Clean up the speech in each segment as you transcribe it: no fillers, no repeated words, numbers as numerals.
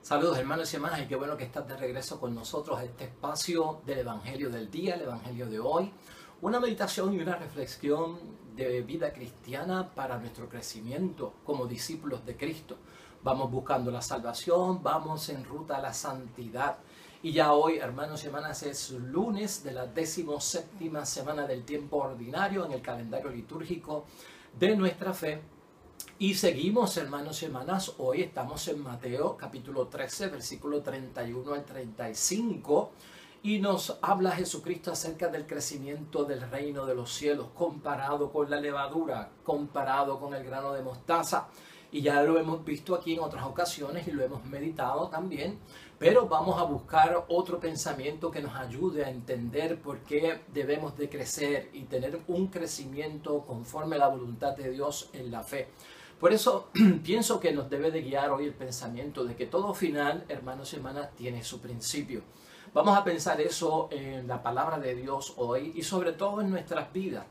Saludos hermanos y hermanas y qué bueno que estás de regreso con nosotros a este espacio del Evangelio del día, el Evangelio de hoy. Una meditación y una reflexión de vida cristiana para nuestro crecimiento como discípulos de Cristo. Vamos buscando la salvación, vamos en ruta a la santidad. Y ya hoy, hermanos y hermanas, es lunes de la 17ª semana del tiempo ordinario en el calendario litúrgico de nuestra fe. Y seguimos, hermanos y hermanas, hoy estamos en Mateo capítulo 13, versículo 31 al 35, y nos habla Jesucristo acerca del crecimiento del reino de los cielos, comparado con la levadura, comparado con el grano de mostaza. Y ya lo hemos visto aquí en otras ocasiones y lo hemos meditado también, pero vamos a buscar otro pensamiento que nos ayude a entender por qué debemos de crecer y tener un crecimiento conforme a la voluntad de Dios en la fe. Por eso pienso que nos debe de guiar hoy el pensamiento de que todo final, hermanos y hermanas, tiene su principio. Vamos a pensar eso en la palabra de Dios hoy y sobre todo en nuestras vidas.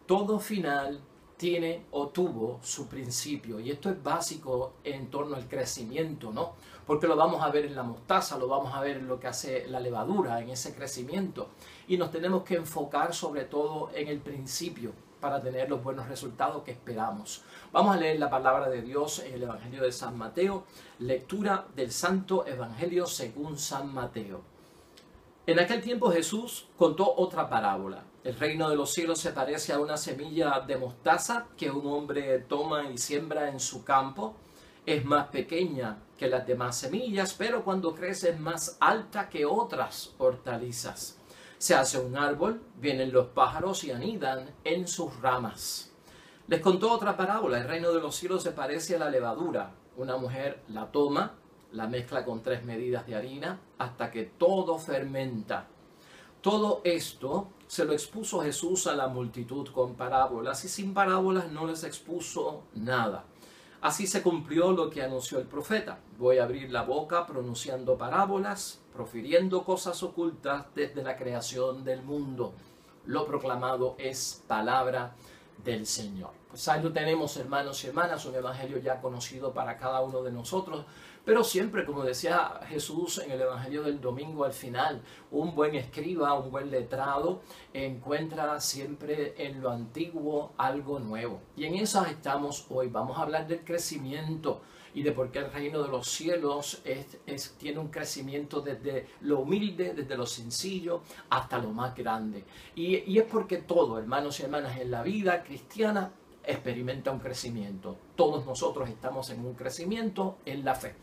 Todo final tiene o tuvo su principio, y esto es básico en torno al crecimiento, ¿no? Porque lo vamos a ver en la mostaza, lo vamos a ver en lo que hace la levadura, en ese crecimiento, y nos tenemos que enfocar sobre todo en el principio para tener los buenos resultados que esperamos. Vamos a leer la palabra de Dios en el Evangelio de San Mateo, lectura del Santo Evangelio según San Mateo. En aquel tiempo Jesús contó otra parábola. El reino de los cielos se parece a una semilla de mostaza que un hombre toma y siembra en su campo. Es más pequeña que las demás semillas, pero cuando crece es más alta que otras hortalizas. Se hace un árbol, vienen los pájaros y anidan en sus ramas. Les contó otra parábola. El reino de los cielos se parece a la levadura. Una mujer la toma, la mezcla con 3 medidas de harina hasta que todo fermenta. Todo esto se lo expuso Jesús a la multitud con parábolas, y sin parábolas no les expuso nada. Así se cumplió lo que anunció el profeta: voy a abrir la boca pronunciando parábolas, profiriendo cosas ocultas desde la creación del mundo. Lo proclamado es palabra del Señor. Pues ahí lo tenemos, hermanos y hermanas, un evangelio ya conocido para cada uno de nosotros, pero siempre, como decía Jesús en el evangelio del domingo al final, un buen escriba, un buen letrado, encuentra siempre en lo antiguo algo nuevo. Y en eso estamos hoy. Vamos a hablar del crecimiento y de por qué el reino de los cielos tiene un crecimiento desde lo humilde, desde lo sencillo, hasta lo más grande. Y es porque todo, hermanos y hermanas, en la vida cristiana experimenta un crecimiento. Todos nosotros estamos en un crecimiento en la fe.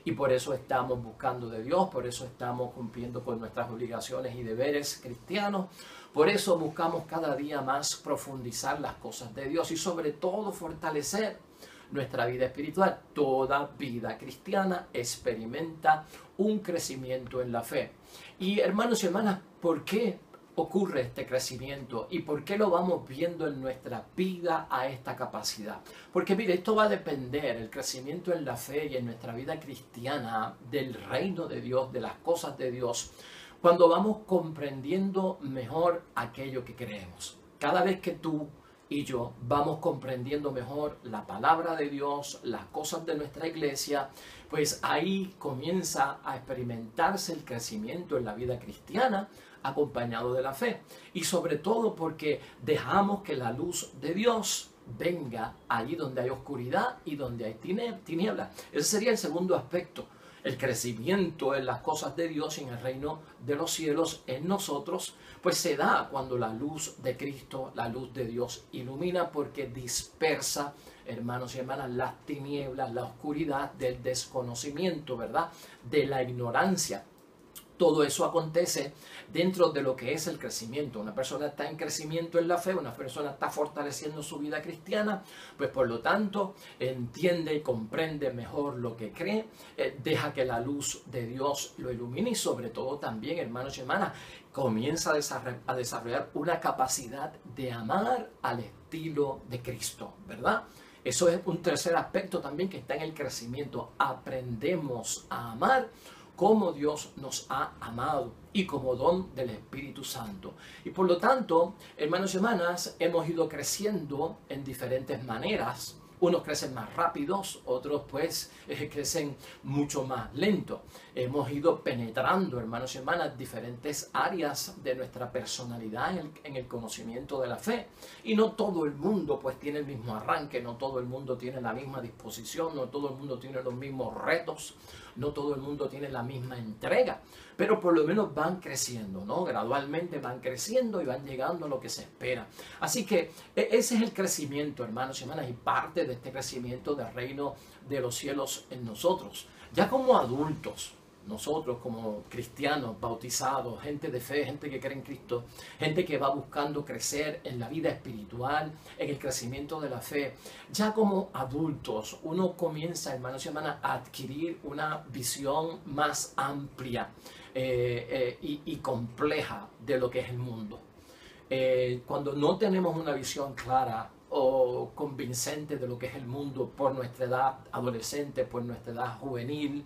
Y por eso estamos buscando de Dios, por eso estamos cumpliendo con nuestras obligaciones y deberes cristianos. Por eso buscamos cada día más profundizar las cosas de Dios y sobre todo fortalecer nuestra vida espiritual. Toda vida cristiana experimenta un crecimiento en la fe. Y hermanos y hermanas, ¿por qué ocurre este crecimiento y por qué lo vamos viendo en nuestra vida a esta capacidad? Porque mire, esto va a depender, el crecimiento en la fe y en nuestra vida cristiana, del reino de Dios, de las cosas de Dios, cuando vamos comprendiendo mejor aquello que creemos. Cada vez que tú y yo vamos comprendiendo mejor la palabra de Dios, las cosas de nuestra iglesia, pues ahí comienza a experimentarse el crecimiento en la vida cristiana, acompañado de la fe, y sobre todo porque dejamos que la luz de Dios venga allí donde hay oscuridad y donde hay tinieblas. Ese sería el segundo aspecto, el crecimiento en las cosas de Dios y en el reino de los cielos en nosotros, pues se da cuando la luz de Cristo, la luz de Dios ilumina, porque dispersa, hermanos y hermanas, las tinieblas, la oscuridad del desconocimiento, ¿verdad? De la ignorancia. Todo eso acontece dentro de lo que es el crecimiento. Una persona está en crecimiento en la fe, una persona está fortaleciendo su vida cristiana, pues por lo tanto entiende y comprende mejor lo que cree, deja que la luz de Dios lo ilumine y sobre todo también, hermanos y hermanas, comienza a desarrollar una capacidad de amar al estilo de Cristo, ¿verdad? Eso es un tercer aspecto también que está en el crecimiento. Aprendemos a amar como Dios nos ha amado y como don del Espíritu Santo. Y por lo tanto, hermanos y hermanas, hemos ido creciendo en diferentes maneras Unos crecen más rápidos, otros pues crecen mucho más lento. Hemos ido penetrando, hermanos y hermanas, diferentes áreas de nuestra personalidad en el conocimiento de la fe. Y no todo el mundo pues tiene el mismo arranque, no todo el mundo tiene la misma disposición, no todo el mundo tiene los mismos retos, no todo el mundo tiene la misma entrega, pero por lo menos van creciendo, ¿no? Gradualmente van creciendo y van llegando a lo que se espera. Así que ese es el crecimiento, hermanos y hermanas, y parte de este crecimiento del reino de los cielos en nosotros. Ya como adultos, nosotros como cristianos, bautizados, gente de fe, gente que cree en Cristo, gente que va buscando crecer en la vida espiritual, en el crecimiento de la fe, ya como adultos uno comienza, hermanos y hermanas, a adquirir una visión más amplia y compleja de lo que es el mundo. Cuando no tenemos una visión clara o convincente de lo que es el mundo por nuestra edad adolescente, por nuestra edad juvenil,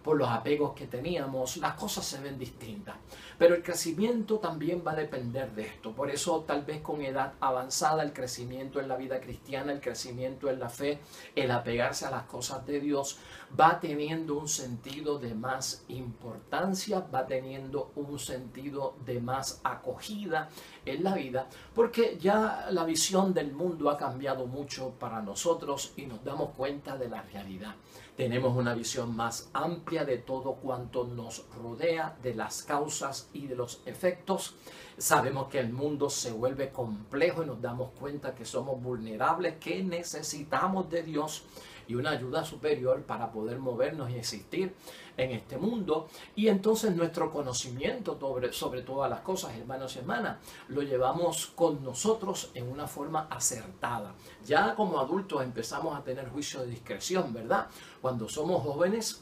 por los apegos que teníamos, las cosas se ven distintas. Pero el crecimiento también va a depender de esto. Por eso tal vez con edad avanzada el crecimiento en la vida cristiana, el crecimiento en la fe, el apegarse a las cosas de Dios va teniendo un sentido de más importancia, va teniendo un sentido de más acogida en la vida, porque ya la visión del mundo ha cambiado mucho para nosotros y nos damos cuenta de la realidad. Tenemos una visión más amplia de todo cuanto nos rodea, de las causas y de los efectos. Sabemos que el mundo se vuelve complejo y nos damos cuenta que somos vulnerables, que necesitamos de Dios y una ayuda superior para poder movernos y existir en este mundo. Y entonces nuestro conocimiento sobre todas las cosas, hermanos y hermanas, lo llevamos con nosotros en una forma acertada. Ya como adultos empezamos a tener juicio de discreción, ¿verdad? Cuando somos jóvenes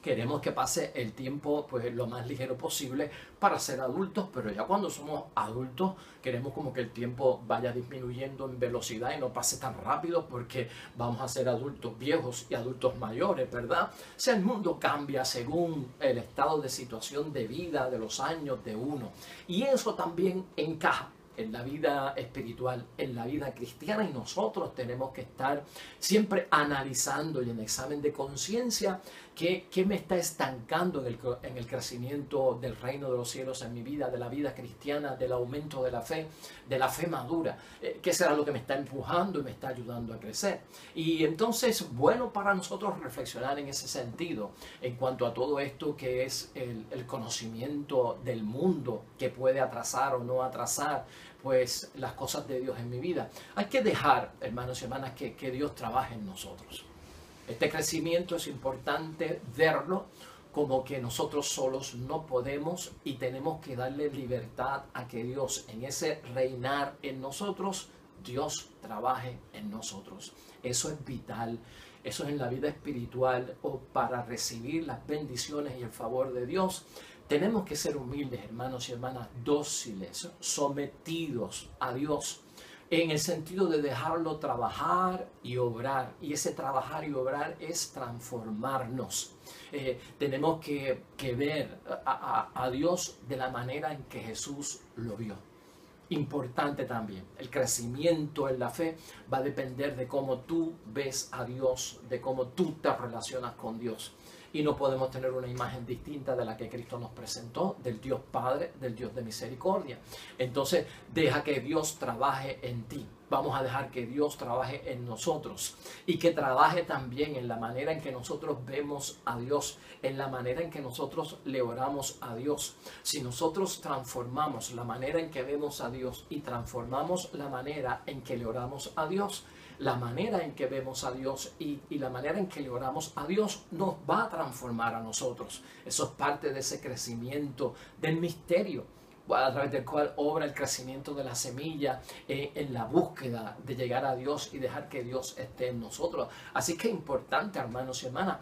queremos que pase el tiempo pues lo más ligero posible para ser adultos, pero ya cuando somos adultos queremos como que el tiempo vaya disminuyendo en velocidad y no pase tan rápido porque vamos a ser adultos viejos y adultos mayores, ¿verdad? O sea, el mundo cambia según el estado de situación de vida, de los años de uno. Y eso también encaja en la vida espiritual, en la vida cristiana, y nosotros tenemos que estar siempre analizando y en examen de conciencia qué me está estancando en el crecimiento del reino de los cielos en mi vida, de la vida cristiana, del aumento de la fe madura, qué será lo que me está empujando y me está ayudando a crecer. Y entonces, bueno para nosotros reflexionar en ese sentido, en cuanto a todo esto que es el conocimiento del mundo que puede atrasar o no atrasar pues las cosas de Dios en mi vida. Hay que dejar, hermanos y hermanas, que Dios trabaje en nosotros. Este crecimiento es importante verlo como que nosotros solos no podemos y tenemos que darle libertad a que Dios, en ese reinar en nosotros, Dios trabaje en nosotros. Eso es vital. Eso es en la vida espiritual, o para recibir las bendiciones y el favor de Dios. Tenemos que ser humildes, hermanos y hermanas, dóciles, sometidos a Dios, en el sentido de dejarlo trabajar y obrar. Y ese trabajar y obrar es transformarnos. Tenemos que ver a Dios de la manera en que Jesús lo vio. Importante también, el crecimiento en la fe va a depender de cómo tú ves a Dios, de cómo tú te relacionas con Dios. Y no podemos tener una imagen distinta de la que Cristo nos presentó, del Dios Padre, del Dios de misericordia. Entonces, deja que Dios trabaje en ti. Vamos a dejar que Dios trabaje en nosotros y que trabaje también en la manera en que nosotros vemos a Dios, en la manera en que nosotros le oramos a Dios. Si nosotros transformamos la manera en que vemos a Dios y transformamos la manera en que le oramos a Dios, la manera en que vemos a Dios y la manera en que le oramos a Dios nos va a transformar a nosotros. Eso es parte de ese crecimiento del misterio, a través del cual obra el crecimiento de la semilla en la búsqueda de llegar a Dios y dejar que Dios esté en nosotros. Así que es importante, hermanos y hermanas,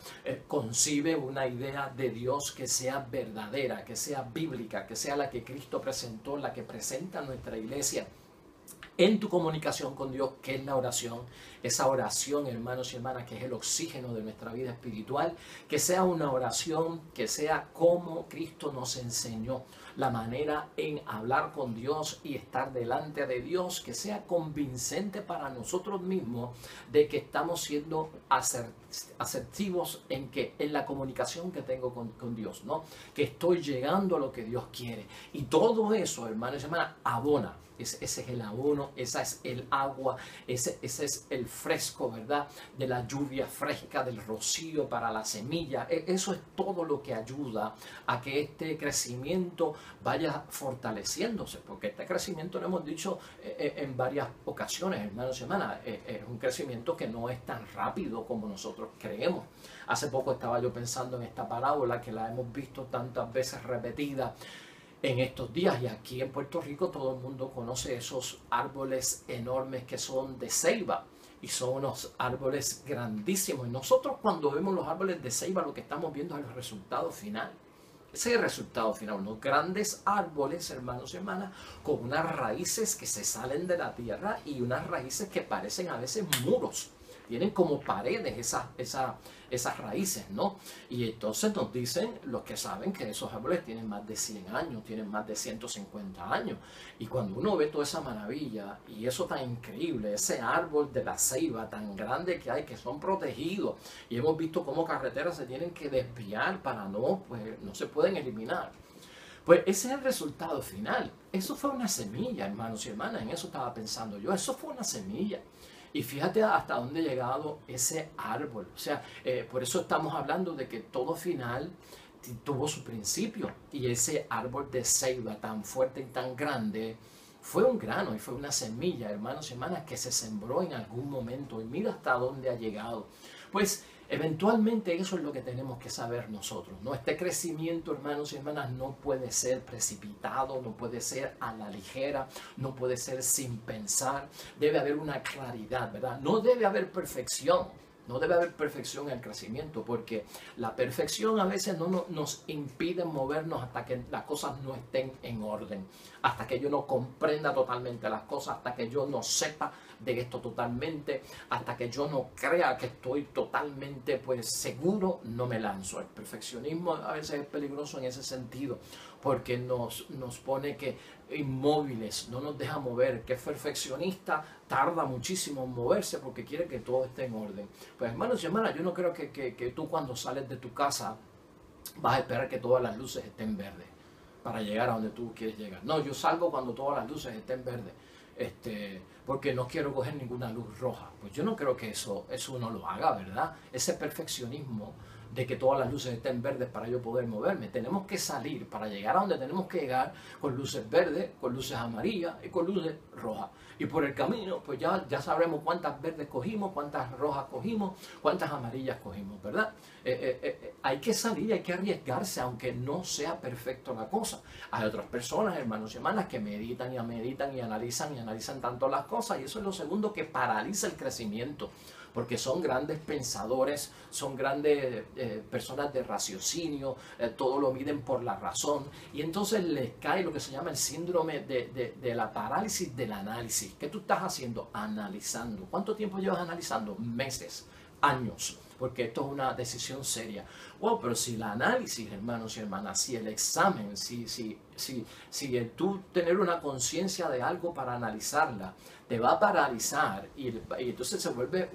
concibe una idea de Dios que sea verdadera, que sea bíblica, que sea la que Cristo presentó, la que presenta nuestra iglesia. en tu comunicación con Dios, que es la oración. Esa oración, hermanos y hermanas, que es el oxígeno de nuestra vida espiritual, que sea una oración que sea como Cristo nos enseñó, la manera en hablar con Dios y estar delante de Dios, que sea convincente para nosotros mismos de que estamos siendo asertivos en la comunicación que tengo con Dios, ¿no? Que estoy llegando a lo que Dios quiere. Y todo eso, hermanos y hermanas, abona. Ese es el abono, esa es el agua, ese es el fresco, ¿verdad? De la lluvia fresca, del rocío para la semilla. Eso es todo lo que ayuda a que este crecimiento vaya fortaleciéndose, porque este crecimiento, lo hemos dicho en varias ocasiones, hermanos y hermanas, es un crecimiento que no es tan rápido como nosotros creemos. Hace poco estaba yo pensando en esta parábola que la hemos visto tantas veces repetida en estos días, y aquí en Puerto Rico todo el mundo conoce esos árboles enormes que son de ceiba, y son unos árboles grandísimos. Y nosotros, cuando vemos los árboles de ceiba, lo que estamos viendo es el resultado final. Ese es el resultado final, unos grandes árboles, hermanos y hermanas, con unas raíces que se salen de la tierra y unas raíces que parecen a veces muros. Tienen como paredes esas raíces, ¿no? Y entonces nos dicen los que saben que esos árboles tienen más de 100 años, tienen más de 150 años. Y cuando uno ve toda esa maravilla y eso tan increíble, ese árbol de la ceiba tan grande que hay, que son protegidos, y hemos visto cómo carreteras se tienen que desviar para pues no se pueden eliminar. Pues ese es el resultado final. Eso fue una semilla, hermanos y hermanas, en eso estaba pensando yo. Eso fue una semilla. Y fíjate hasta dónde ha llegado ese árbol. O sea, por eso estamos hablando de que todo final tuvo su principio. Y ese árbol de ceiba tan fuerte y tan grande fue un grano y fue una semilla, hermanos y hermanas, que se sembró en algún momento. Y mira hasta dónde ha llegado. Pues eventualmente eso es lo que tenemos que saber nosotros, ¿no? Este crecimiento, hermanos y hermanas, no puede ser precipitado, no puede ser a la ligera, no puede ser sin pensar. Debe haber una claridad, ¿verdad? No debe haber perfección. No debe haber perfección en el crecimiento, porque la perfección a veces no nos impide movernos hasta que las cosas no estén en orden, hasta que yo no comprenda totalmente las cosas, hasta que yo no sepa de esto totalmente, hasta que yo no crea que estoy totalmente pues seguro, no me lanzo. El perfeccionismo a veces es peligroso en ese sentido, porque nos pone inmóviles, no nos deja mover. Que es perfeccionista tarda muchísimo en moverse porque quiere que todo esté en orden. Pues hermanos y hermanas, yo no creo que tú cuando sales de tu casa vas a esperar que todas las luces estén verdes para llegar a donde tú quieres llegar. No, yo salgo cuando todas las luces estén verdes, porque no quiero coger ninguna luz roja. Pues yo no creo que eso uno lo haga, ¿verdad? Ese perfeccionismo de que todas las luces estén verdes para yo poder moverme. Tenemos que salir para llegar a donde tenemos que llegar con luces verdes, con luces amarillas y con luces rojas. Y por el camino, pues ya sabremos cuántas verdes cogimos, cuántas rojas cogimos, cuántas amarillas cogimos, ¿verdad? Hay que salir, hay que arriesgarse, aunque no sea perfecto la cosa. Hay otras personas, hermanos y hermanas, que meditan y analizan tanto las cosas, y eso es lo segundo que paraliza el crecimiento, porque son grandes pensadores, son grandes personas de raciocinio, todo lo miden por la razón, y entonces les cae lo que se llama el síndrome de la parálisis del análisis. ¿Qué tú estás haciendo? Analizando. ¿Cuánto tiempo llevas analizando? Meses, años, porque esto es una decisión seria. Wow, pero si el análisis, hermanos y hermanas, si el examen, si el tú tener una conciencia de algo para analizarla, te va a paralizar, y entonces se vuelve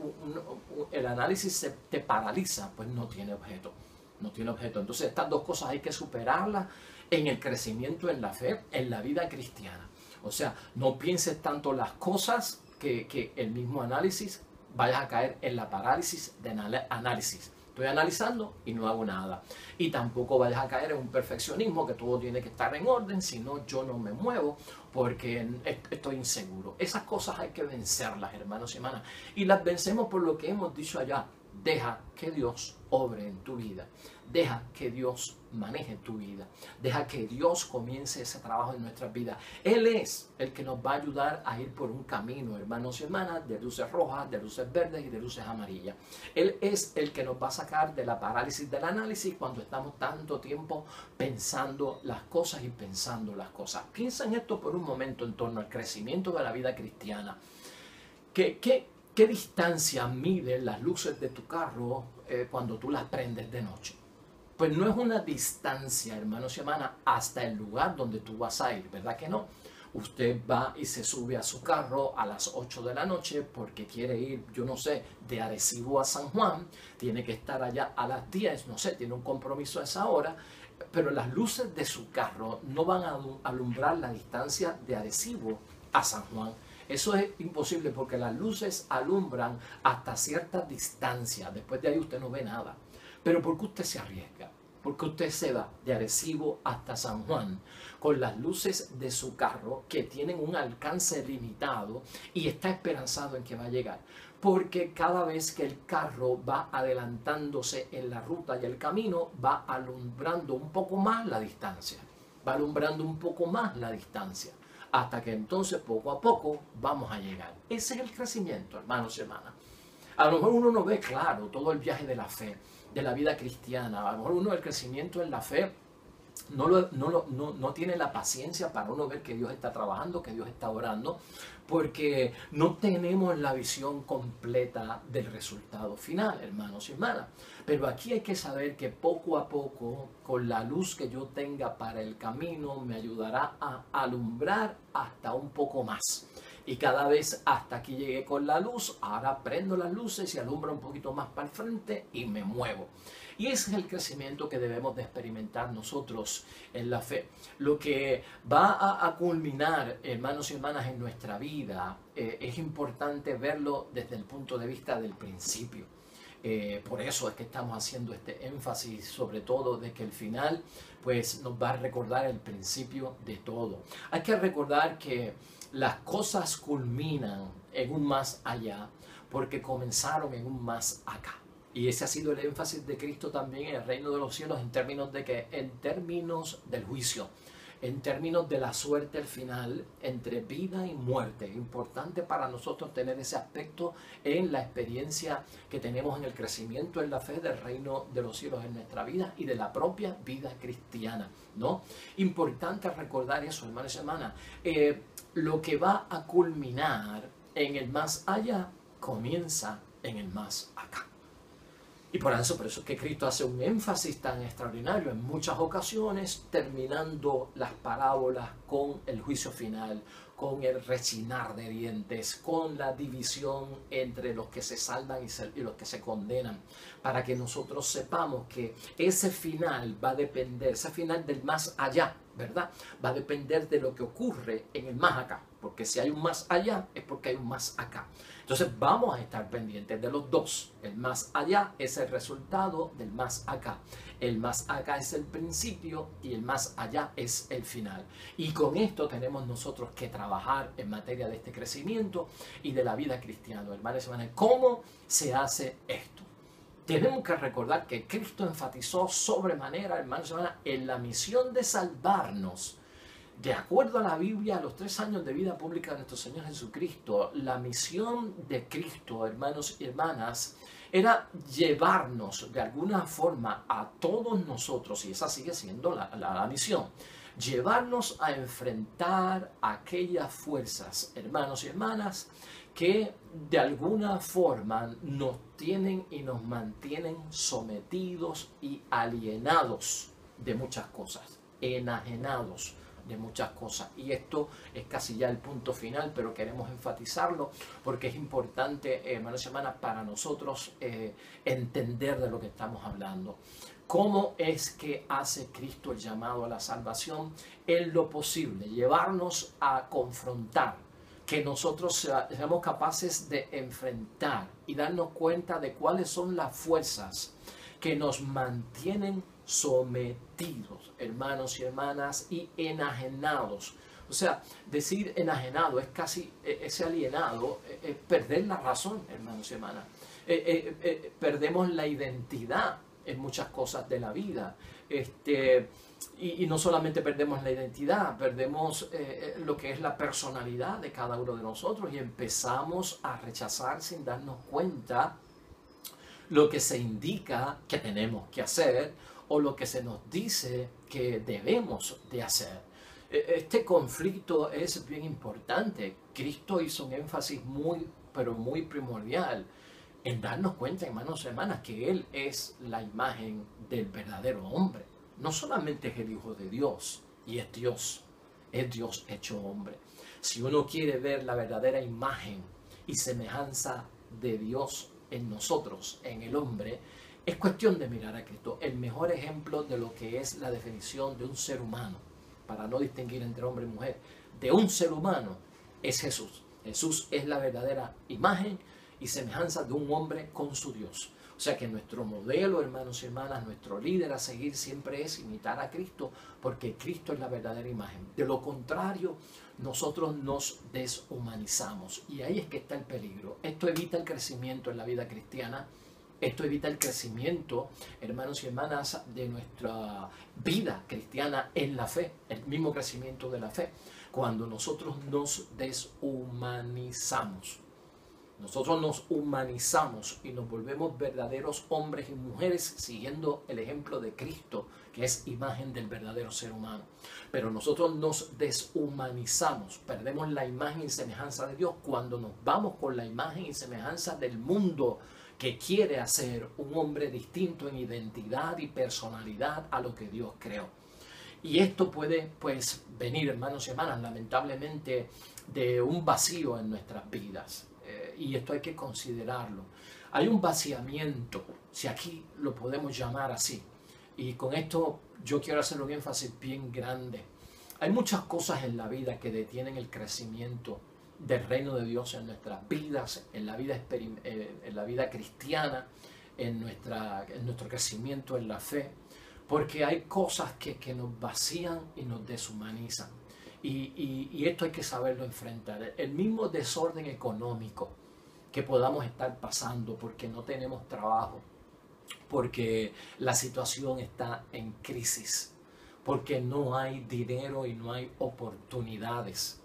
el análisis te paraliza, pues no tiene objeto. No tiene objeto. Entonces estas dos cosas hay que superarlas en el crecimiento en la fe, en la vida cristiana. O sea, no pienses tanto las cosas que el mismo análisis vayas a caer en la parálisis de análisis. Estoy analizando y no hago nada. Y tampoco vayas a caer en un perfeccionismo que todo tiene que estar en orden, si no yo no me muevo porque estoy inseguro. Esas cosas hay que vencerlas, hermanos y hermanas. Y las vencemos por lo que hemos dicho allá. Deja que Dios obre en tu vida. Deja que Dios maneje tu vida. Deja que Dios comience ese trabajo en nuestras vidas. Él es el que nos va a ayudar a ir por un camino, hermanos y hermanas, de luces rojas, de luces verdes y de luces amarillas. Él es el que nos va a sacar de la parálisis del análisis cuando estamos tanto tiempo pensando las cosas y pensando las cosas. Piensa en esto por un momento en torno al crecimiento de la vida cristiana. ¿Qué distancia miden las luces de tu carro cuando tú las prendes de noche? Pues no es una distancia, hermanos y hermanas, hasta el lugar donde tú vas a ir, ¿verdad que no? Usted va y se sube a su carro a las 8 de la noche porque quiere ir, yo no sé, de Arecibo a San Juan, tiene que estar allá a las 10, no sé, tiene un compromiso a esa hora, pero las luces de su carro no van a alumbrar la distancia de Arecibo a San Juan. Eso es imposible porque las luces alumbran hasta cierta distancia. Después de ahí usted no ve nada. Pero ¿por qué usted se arriesga? Porque usted se va de Arecibo hasta San Juan con las luces de su carro que tienen un alcance limitado y está esperanzado en que va a llegar. Porque cada vez que el carro va adelantándose en la ruta y el camino, va alumbrando un poco más la distancia. Va alumbrando un poco más la distancia. Hasta que entonces poco a poco vamos a llegar. Ese es el crecimiento, hermanos y hermanas. A lo mejor uno no ve claro todo el viaje de la fe, de la vida cristiana. A lo mejor uno el crecimiento en la fe no tiene la paciencia para uno ver que Dios está trabajando, que Dios está orando, porque no tenemos la visión completa del resultado final, hermanos y hermanas. Pero aquí hay que saber que poco a poco, con la luz que yo tenga para el camino, me ayudará a alumbrar hasta un poco más. Y cada vez hasta aquí llegué con la luz, ahora prendo las luces y alumbro un poquito más para el frente y me muevo. Y ese es el crecimiento que debemos de experimentar nosotros en la fe. Lo que va a culminar, hermanos y hermanas, en nuestra vida, es importante verlo desde el punto de vista del principio. Por eso es que estamos haciendo este énfasis, sobre todo de que el final pues, nos va a recordar el principio de todo. Hay que recordar que las cosas culminan en un más allá porque comenzaron en un más acá. Y ese ha sido el énfasis de Cristo también en el reino de los cielos en términos de que, en términos del juicio, en términos de la suerte al final, entre vida y muerte. Es importante para nosotros tener ese aspecto en la experiencia que tenemos en el crecimiento en la fe del reino de los cielos en nuestra vida y de la propia vida cristiana, ¿no? Importante recordar eso, hermanos y hermanas. Lo que va a culminar en el más allá comienza en el más acá. Y por eso es que Cristo hace un énfasis tan extraordinario en muchas ocasiones, terminando las parábolas con el juicio final, con el rechinar de dientes, con la división entre los que se salvan y los que se condenan, para que nosotros sepamos que ese final va a depender, ese final del más allá, ¿verdad? Va a depender de lo que ocurre en el más acá, porque si hay un más allá es porque hay un más acá. Entonces vamos a estar pendientes de los dos. El más allá es el resultado del más acá. El más acá es el principio y el más allá es el final. Y con esto tenemos nosotros que trabajar en materia de este crecimiento y de la vida cristiana. Hermanos y hermanas, ¿cómo se hace esto? Tenemos que recordar que Cristo enfatizó sobremanera, hermanos y hermanas, en la misión de salvarnos. De acuerdo a la Biblia, a los 3 años de vida pública de nuestro Señor Jesucristo, la misión de Cristo, hermanos y hermanas, era llevarnos de alguna forma a todos nosotros, y esa sigue siendo la misión, llevarnos a enfrentar aquellas fuerzas, hermanos y hermanas, que de alguna forma nos tienen y nos mantienen sometidos y alienados de muchas cosas, enajenados de muchas cosas. Y esto es casi ya el punto final, pero queremos enfatizarlo porque es importante, hermanos y hermanas, para nosotros entender de lo que estamos hablando. ¿Cómo es que hace Cristo el llamado a la salvación? En lo posible, llevarnos a confrontar, que nosotros seamos capaces de enfrentar y darnos cuenta de cuáles son las fuerzas que nos mantienen sometidos, hermanos y hermanas, y enajenados. O sea, decir enajenado es casi ese alienado, es perder la razón, hermanos y hermanas. Perdemos la identidad en muchas cosas de la vida. Y no solamente perdemos la identidad, perdemos lo que es la personalidad de cada uno de nosotros y empezamos a rechazar sin darnos cuenta lo que se indica que tenemos que hacer o lo que se nos dice que debemos de hacer. Este conflicto es bien importante. Cristo hizo un énfasis pero muy primordial en darnos cuenta, hermanos y hermanas, que Él es la imagen del verdadero hombre. No solamente es el Hijo de Dios y es Dios hecho hombre. Si uno quiere ver la verdadera imagen y semejanza de Dios en nosotros, en el hombre, es cuestión de mirar a Cristo. El mejor ejemplo de lo que es la definición de un ser humano, para no distinguir entre hombre y mujer, de un ser humano, es Jesús. Jesús es la verdadera imagen y semejanza de un hombre con su Dios. O sea que nuestro modelo, hermanos y hermanas, nuestro líder a seguir siempre es imitar a Cristo, porque Cristo es la verdadera imagen. De lo contrario, nosotros nos deshumanizamos y ahí es que está el peligro. Esto evita el crecimiento en la vida cristiana. Esto evita el crecimiento, hermanos y hermanas, de nuestra vida cristiana en la fe, el mismo crecimiento de la fe, cuando nosotros nos deshumanizamos. Nosotros nos humanizamos y nos volvemos verdaderos hombres y mujeres siguiendo el ejemplo de Cristo, que es imagen del verdadero ser humano. Pero nosotros nos deshumanizamos, perdemos la imagen y semejanza de Dios cuando nos vamos con la imagen y semejanza del mundo que quiere hacer un hombre distinto en identidad y personalidad a lo que Dios creó. Y esto puede, pues, venir, hermanos y hermanas, lamentablemente, de un vacío en nuestras vidas. Y esto hay que considerarlo. Hay un vaciamiento, si aquí lo podemos llamar así. Y con esto yo quiero hacer un énfasis bien grande. Hay muchas cosas en la vida que detienen el crecimiento del reino de Dios en nuestras vidas, en la vida cristiana, en nuestro crecimiento en la fe, porque hay cosas que nos vacían y nos deshumanizan. Y esto hay que saberlo enfrentar. El mismo desorden económico que podamos estar pasando porque no tenemos trabajo, porque la situación está en crisis, porque no hay dinero y no hay oportunidades,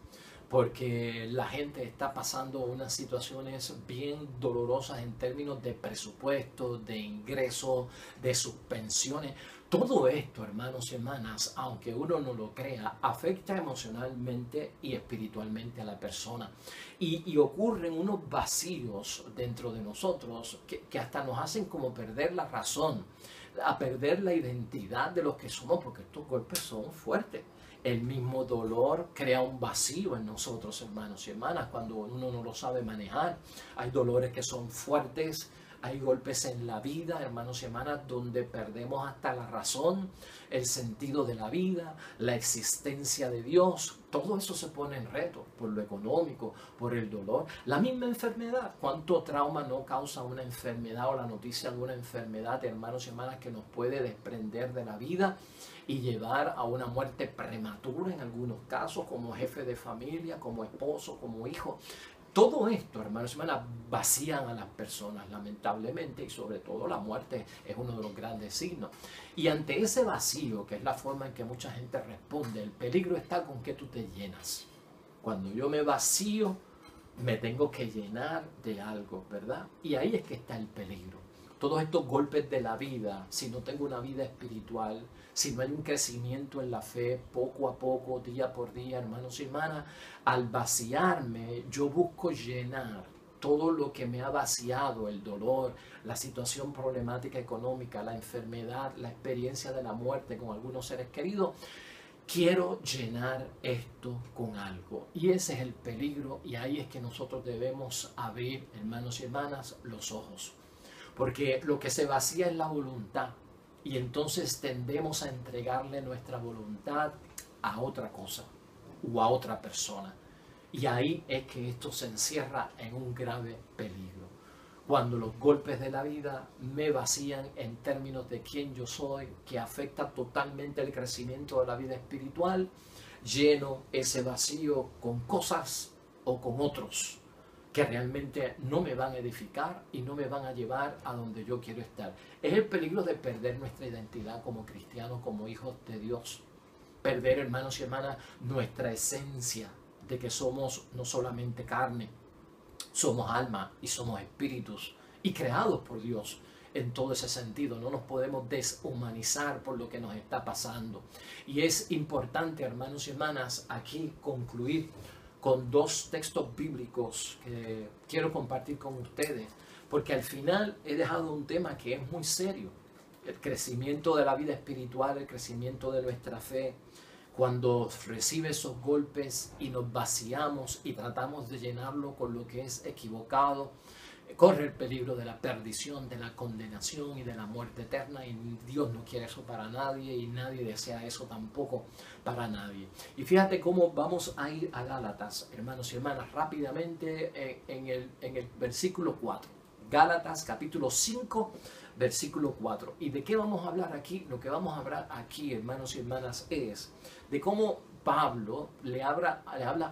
porque la gente está pasando unas situaciones bien dolorosas en términos de presupuesto, de ingresos, de suspensiones. Todo esto, hermanos y hermanas, aunque uno no lo crea, afecta emocionalmente y espiritualmente a la persona. Y ocurren unos vacíos dentro de nosotros que hasta nos hacen como perder la razón, a perder la identidad de los que somos, porque estos golpes son fuertes. El mismo dolor crea un vacío en nosotros, hermanos y hermanas, cuando uno no lo sabe manejar. Hay dolores que son fuertes, hay golpes en la vida, hermanos y hermanas, donde perdemos hasta la razón, el sentido de la vida, la existencia de Dios. Todo eso se pone en reto por lo económico, por el dolor. La misma enfermedad. ¿Cuánto trauma no causa una enfermedad o la noticia de una enfermedad, hermanos y hermanas, que nos puede desprender de la vida y llevar a una muerte prematura en algunos casos, como jefe de familia, como esposo, como hijo? Todo esto, hermanos y hermanas, vacían a las personas, lamentablemente, y sobre todo la muerte es uno de los grandes signos. Y ante ese vacío, que es la forma en que mucha gente responde, el peligro está con que tú te llenas. Cuando yo me vacío, me tengo que llenar de algo, ¿verdad? Y ahí es que está el peligro. Todos estos golpes de la vida, si no tengo una vida espiritual, si no hay un crecimiento en la fe, poco a poco, día por día, hermanos y hermanas, al vaciarme, yo busco llenar todo lo que me ha vaciado, el dolor, la situación problemática económica, la enfermedad, la experiencia de la muerte con algunos seres queridos. Quiero llenar esto con algo. Y ese es el peligro, y ahí es que nosotros debemos abrir, hermanos y hermanas, los ojos. Porque lo que se vacía es la voluntad. Y entonces tendemos a entregarle nuestra voluntad a otra cosa o a otra persona. Y ahí es que esto se encierra en un grave peligro. Cuando los golpes de la vida me vacían en términos de quién yo soy, que afecta totalmente el crecimiento de la vida espiritual, lleno ese vacío con cosas o con otros que realmente no me van a edificar y no me van a llevar a donde yo quiero estar. Es el peligro de perder nuestra identidad como cristianos, como hijos de Dios. Perder, hermanos y hermanas, nuestra esencia de que somos no solamente carne, somos alma y somos espíritus y creados por Dios. En todo ese sentido, no nos podemos deshumanizar por lo que nos está pasando. Y es importante, hermanos y hermanas, aquí concluir con dos textos bíblicos que quiero compartir con ustedes, porque al final he dejado un tema que es muy serio: el crecimiento de la vida espiritual, el crecimiento de nuestra fe. Cuando recibe esos golpes y nos vaciamos y tratamos de llenarlo con lo que es equivocado, corre el peligro de la perdición, de la condenación y de la muerte eterna, y Dios no quiere eso para nadie y nadie desea eso tampoco para nadie. Y fíjate cómo vamos a ir a Gálatas, hermanos y hermanas, rápidamente en el versículo 4. Gálatas capítulo 5, versículo 4. ¿Y de qué vamos a hablar aquí? Lo que vamos a hablar aquí, hermanos y hermanas, es de cómo Pablo le habla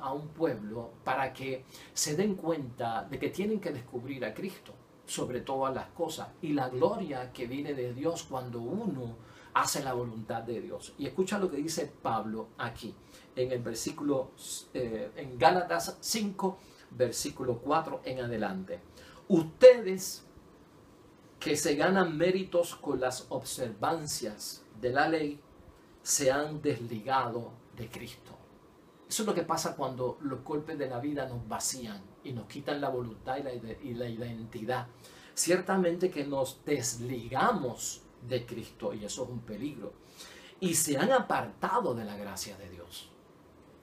a un pueblo para que se den cuenta de que tienen que descubrir a Cristo sobre todas las cosas y la gloria que viene de Dios cuando uno hace la voluntad de Dios. Y escucha lo que dice Pablo aquí en el versículo, en Gálatas 5, versículo 4 en adelante. Ustedes que se ganan méritos con las observancias de la ley se han desligado de Cristo. Eso es lo que pasa cuando los golpes de la vida nos vacían y nos quitan la voluntad y la identidad. Ciertamente que nos desligamos de Cristo y eso es un peligro. Y se han apartado de la gracia de Dios.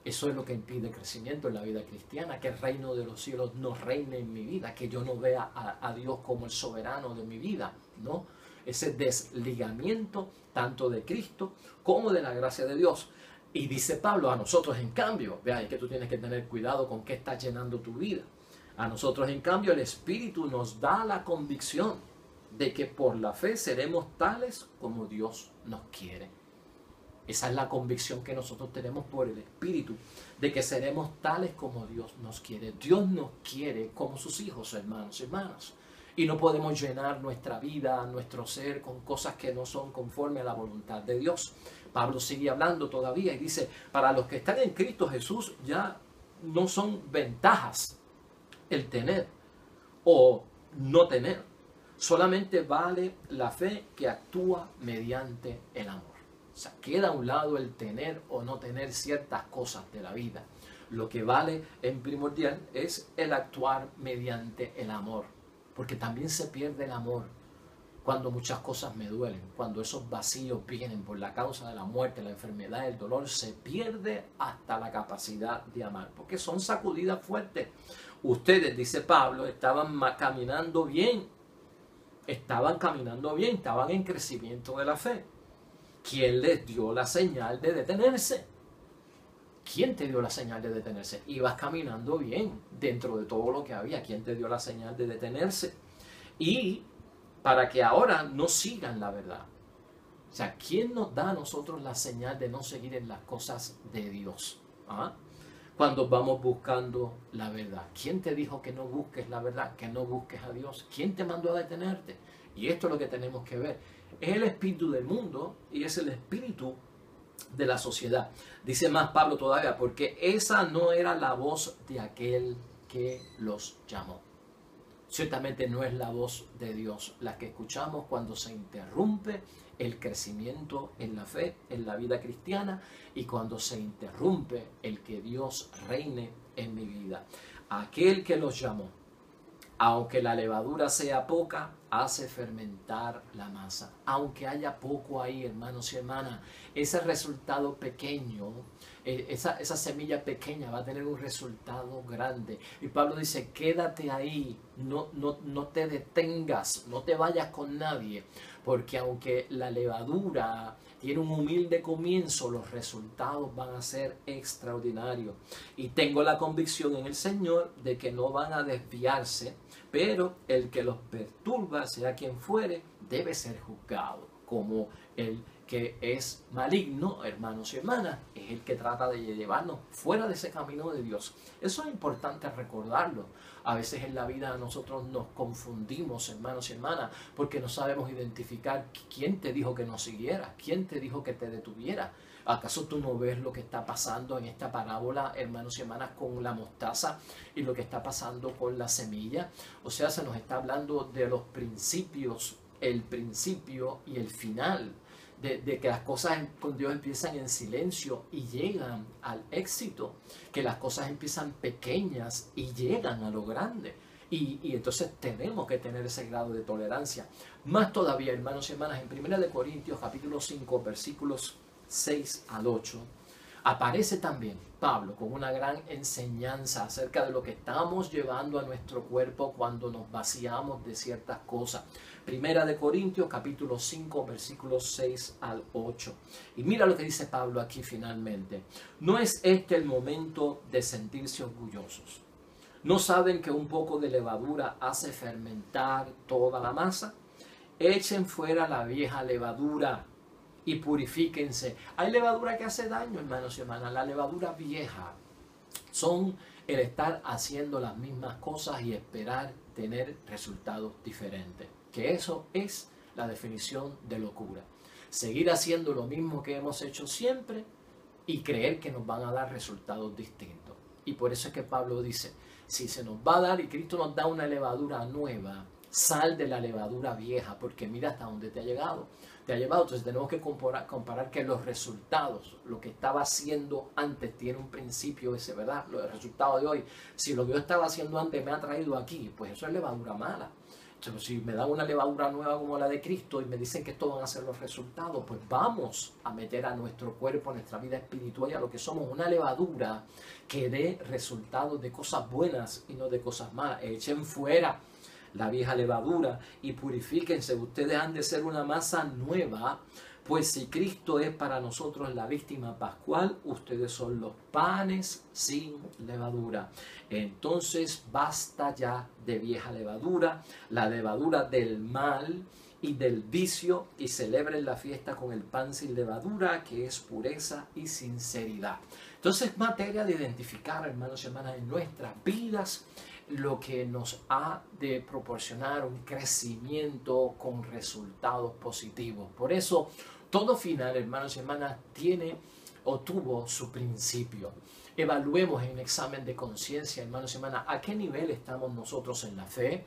Eso es lo que impide el crecimiento en la vida cristiana, que el reino de los cielos no reine en mi vida, que yo no vea a Dios como el soberano de mi vida, ¿no? Ese desligamiento tanto de Cristo como de la gracia de Dios. Y dice Pablo, a nosotros en cambio, vea, es que tú tienes que tener cuidado con qué estás llenando tu vida. A nosotros en cambio el Espíritu nos da la convicción de que por la fe seremos tales como Dios nos quiere. Esa es la convicción que nosotros tenemos por el Espíritu, de que seremos tales como Dios nos quiere. Dios nos quiere como sus hijos, hermanos y hermanas. Y no podemos llenar nuestra vida, nuestro ser, con cosas que no son conforme a la voluntad de Dios. Pablo sigue hablando todavía y dice, para los que están en Cristo Jesús ya no son ventajas el tener o no tener. Solamente vale la fe que actúa mediante el amor. O sea, queda a un lado el tener o no tener ciertas cosas de la vida. Lo que vale en primordial es el actuar mediante el amor. Porque también se pierde el amor cuando muchas cosas me duelen. Cuando esos vacíos vienen por la causa de la muerte, la enfermedad, el dolor, se pierde hasta la capacidad de amar. Porque son sacudidas fuertes. Ustedes, dice Pablo, estaban caminando bien. Estaban caminando bien, estaban en crecimiento de la fe. ¿Quién les dio la señal de detenerse? ¿Quién te dio la señal de detenerse? Ibas caminando bien dentro de todo lo que había. ¿Quién te dio la señal de detenerse? Y para que ahora no sigan la verdad. O sea, ¿quién nos da a nosotros la señal de no seguir en las cosas de Dios? ¿Ah? Cuando vamos buscando la verdad. ¿Quién te dijo que no busques la verdad? Que no busques a Dios. ¿Quién te mandó a detenerte? Y esto es lo que tenemos que ver. Es el espíritu del mundo y es el espíritu de la sociedad. Dice más Pablo todavía, porque esa no era la voz de aquel que los llamó. Ciertamente no es la voz de Dios la que escuchamos cuando se interrumpe el crecimiento en la fe, en la vida cristiana, y cuando se interrumpe el que Dios reine en mi vida. Aquel que los llamó, aunque la levadura sea poca, hace fermentar la masa. Aunque haya poco ahí, hermanos y hermanas, ese resultado pequeño, esa semilla pequeña va a tener un resultado grande. Y Pablo dice, quédate ahí, no te detengas, no te vayas con nadie, porque aunque la levadura tiene un humilde comienzo, los resultados van a ser extraordinarios. Y tengo la convicción en el Señor de que no van a desviarse, pero el que los perturba, sea quien fuere, debe ser juzgado como el que es maligno, hermanos y hermanas, es el que trata de llevarnos fuera de ese camino de Dios. Eso es importante recordarlo. A veces en la vida nosotros nos confundimos, hermanos y hermanas, porque no sabemos identificar quién te dijo que no siguieras, quién te dijo que te detuviera. ¿Acaso tú no ves lo que está pasando en esta parábola, hermanos y hermanas, con la mostaza y lo que está pasando con la semilla? O sea, se nos está hablando de los principios, el principio y el final. De que las cosas con Dios empiezan en silencio y llegan al éxito, que las cosas empiezan pequeñas y llegan a lo grande. Y entonces tenemos que tener ese grado de tolerancia. Más todavía, hermanos y hermanas, en 1 Corintios capítulo 5, versículos 6 al 8, aparece también Pablo con una gran enseñanza acerca de lo que estamos llevando a nuestro cuerpo cuando nos vaciamos de ciertas cosas. 1 Corintios capítulo 5 versículos 6 al 8. Y mira lo que dice Pablo aquí finalmente. ¿No es este el momento de sentirse orgullosos? ¿No saben que un poco de levadura hace fermentar toda la masa? Echen fuera la vieja levadura y purifíquense. Hay levadura que hace daño, hermanos y hermanas. La levadura vieja son el estar haciendo las mismas cosas y esperar tener resultados diferentes. Que eso es la definición de locura. Seguir haciendo lo mismo que hemos hecho siempre y creer que nos van a dar resultados distintos. Y por eso es que Pablo dice, si se nos va a dar y Cristo nos da una levadura nueva, sal de la levadura vieja, porque mira hasta dónde te ha llegado. Te ha llevado. Entonces tenemos que comparar que los resultados, lo que estaba haciendo antes tiene un principio ese, ¿verdad? Los resultados de hoy, si lo que yo estaba haciendo antes me ha traído aquí, pues eso es levadura mala. Entonces, si me dan una levadura nueva como la de Cristo y me dicen que estos van a ser los resultados, pues vamos a meter a nuestro cuerpo, a nuestra vida espiritual y a lo que somos una levadura que dé resultados de cosas buenas y no de cosas malas. Echen fuera la vieja levadura y purifíquense. Ustedes han de ser una masa nueva, pues si Cristo es para nosotros la víctima pascual, ustedes son los panes sin levadura. Entonces basta ya de vieja levadura, la levadura del mal y del vicio, y celebren la fiesta con el pan sin levadura, que es pureza y sinceridad. Entonces, materia de identificar, hermanos y hermanas, en nuestras vidas lo que nos ha de proporcionar un crecimiento con resultados positivos. Por eso, todo final, hermanos y hermanas, tiene o tuvo su principio. Evaluemos en examen de conciencia, hermanos y hermanas, a qué nivel estamos nosotros en la fe,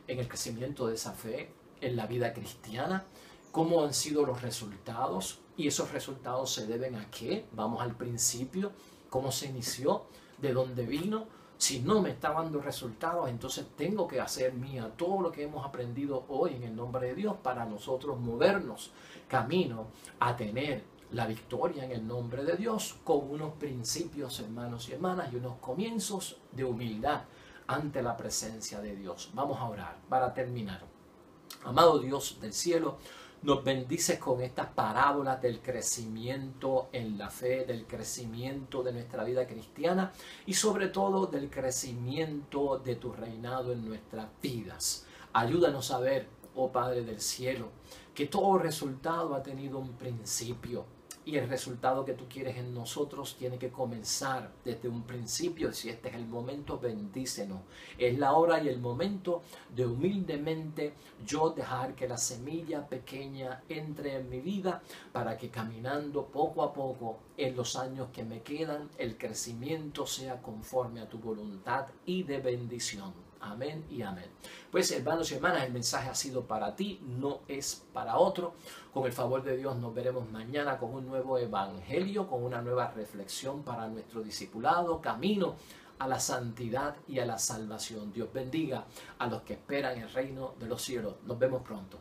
en el crecimiento de esa fe, en la vida cristiana, cómo han sido los resultados, y esos resultados se deben a qué. Vamos al principio, cómo se inició, de dónde vino. Si no me está dando resultados, entonces tengo que hacer mía todo lo que hemos aprendido hoy en el nombre de Dios para nosotros movernos camino a tener la victoria en el nombre de Dios con unos principios, hermanos y hermanas, y unos comienzos de humildad ante la presencia de Dios. Vamos a orar para terminar. Amado Dios del cielo, nos bendices con estas parábolas del crecimiento en la fe, del crecimiento de nuestra vida cristiana y sobre todo del crecimiento de tu reinado en nuestras vidas. Ayúdanos a ver, oh Padre del cielo, que todo resultado ha tenido un principio. Y el resultado que tú quieres en nosotros tiene que comenzar desde un principio. Si este es el momento, bendícenos. Es la hora y el momento de humildemente yo dejar que la semilla pequeña entre en mi vida para que caminando poco a poco en los años que me quedan, el crecimiento sea conforme a tu voluntad y de bendición. Amén y amén. Pues hermanos y hermanas, el mensaje ha sido para ti, no es para otro. Con el favor de Dios nos veremos mañana con un nuevo evangelio, con una nueva reflexión para nuestro discipulado, camino a la santidad y a la salvación. Dios bendiga a los que esperan el reino de los cielos. Nos vemos pronto.